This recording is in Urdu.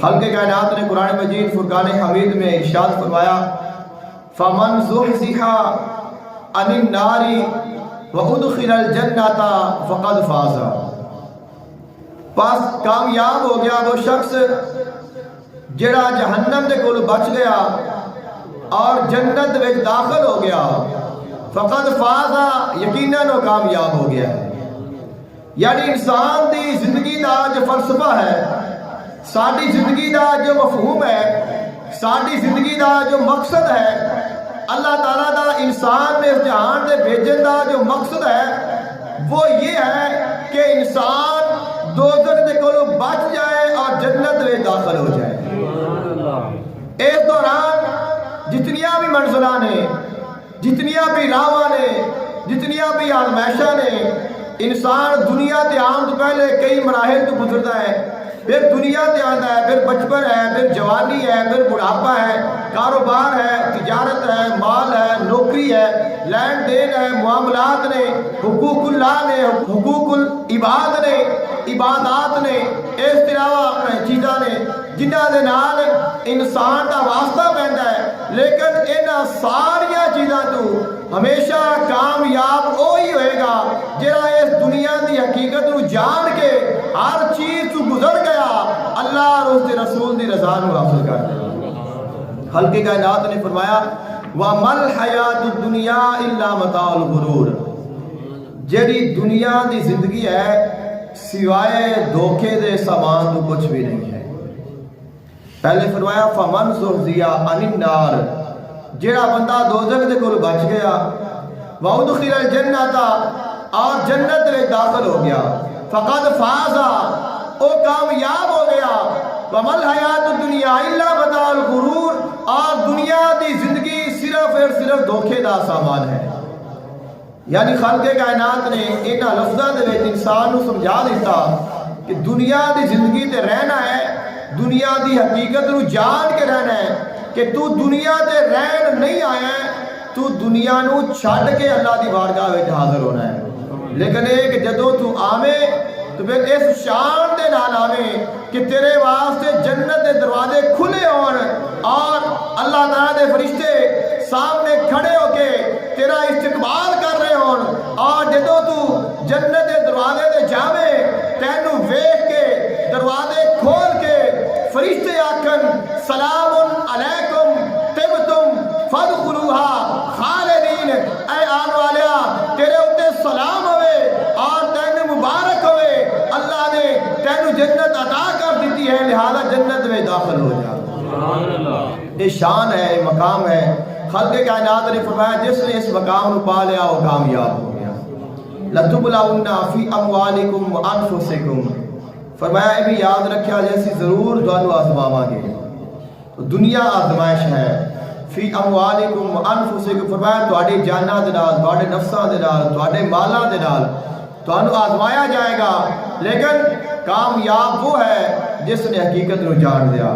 خلق کائنات نے قرآن مجید فرقان حمید میں ارشاد فرمایا فَمَنْ زُحْزِحَ عَنِ النَّارِ وَأُدْخِلَ الْجَنَّةَ فَقَدْ فَازَ۔ پس کامیاب ہو گیا وہ شخص جڑا جہنم دے کول بچ گیا اور جنت میں داخل ہو گیا، فقد فاز، یقیناً وہ کامیاب ہو گیا۔ یعنی انسان دی زندگی دا جو فلسفہ ہے، ساری زندگی دا جو مفہوم ہے، ساری زندگی دا جو مقصد ہے، اللہ تعالیٰ دا انسان میں اس جہان دے بھیجن دا جو مقصد ہے وہ یہ ہے کہ انسان دوزخ دے کولوں بچ جائے اور جنت میں داخل ہو جائے۔ اس دوران جتنیاں بھی منزلہ نے، جتنیاں بھی راواں نے، جتنیاں بھی آزمائشاں نے، انسان دنیا تے آن تو پہلے کئی مراحل تو گزرتا ہے، پھر دنیا تے آتا ہے، پھر بچپن ہے، پھر جوانی ہے، پھر بڑھاپا ہے، کاروبار ہے، تجارت ہے، مال ہے، نوکری ہے، لین دین ہے، معاملات نے، حقوق اللہ نے، حقوق العباد نے، عبادات نے، اس طرح چیزاں نے جنہ دے نال انسان دا واسطہ پہنتا ہے۔ لیکن انہاں ساریاں چیزاں تو ہمیشہ کامیاب وہی ہوئے گا جڑا اس دنیا دی حقیقت نو جان کے ہر چیز تو گزر گیا، اللہ اور اس دے رسول دی رضا نو حاصل کر گیا۔ خلق کائنات نے فرمایا وَمَا الْحَيَاةُ الدُّنْيَا إِلَّا مَتَاعُ الْغُرُورِ، جڑی دنیا دی زندگی ہے سوائے دھوکے دے سامان تو کچھ بھی نہیں ہے۔ پہلے فرمایا فَمَنْ زُحْزِحَ عَنِ النَّارِ، جڑا بندہ دوزخ دے کول بچ گیا، وَأُدْخِلَ الْجَنَّةَ، اور جنت میں داخل ہو گیا، فَقَدْ فَازَ، وہ کامیاب ہو گیا۔ وَمَا الْحَيَاةُ الدُّنْيَا إِلَّا مَتَاعُ الْغُرُورِ، اور دنیا دی زندگی صرف اور صرف دھوکے دا سامان ہے۔ یعنی خالق کائنات نے انہاں لفظاں دے وچ انسان نو سمجھا دیتا کہ دنیا دی زندگی تے رہنا ہے، دنیا دی حقیقت نو جان کے رہنا ہے کہ تو دنیا تے رہن نہیں آیا ہے، تو دنیا نو چھڈ کے اللہ دی بارگاہ وچ حاضر ہونا ہے۔ لیکن ایک جدوں تو آویں تو پھر اس شان دے نال آویں کہ تیرے واسطے جنت دے دروازے کھلے ہون اور اللہ تعالیٰ دے فرشتے سامنے کھڑے ہو کے تیرا استقبال کر رہے ہون، اور جدوں تو جنت دے دروازے دے جاویں تینوں ویکھ کے دروازے کھول کے فرشتے آکھن سلام علیکم طبتم فادخلوها خالدین، اے آن والیا تیرے اوتے سلام ہوئے اور تینوں مبارک ہوئے، اللہ نے تینوں جنت عطا کر دیتی ہے، لہذا جنت میں داخل ہو جا۔ یہ شان ہے، یہ مقام ہے۔ خلق کائنات نے فرمایا جس نے اس مقام کو پا لیا وہ کامیاب ہو گیا۔ لَتُبْلَوُنَّ فِي أَمْوَالِكُمْ وَأَنفُسِكُمْ، فرمایا یہ بھی یاد رکھیا جیسی ضرور دوانو آزماواں گے۔ تو دنیا آزمائش ہے۔ فی اموالکم وانفسکم، فرمایا تواڈی جاناں دے نال، تواڈے نفساں دے نال، تواڈے مالاں دے نال تانوں آزمایا جائے گا، لیکن کامیاب وہ ہے جس نے حقیقت نو جان لیا۔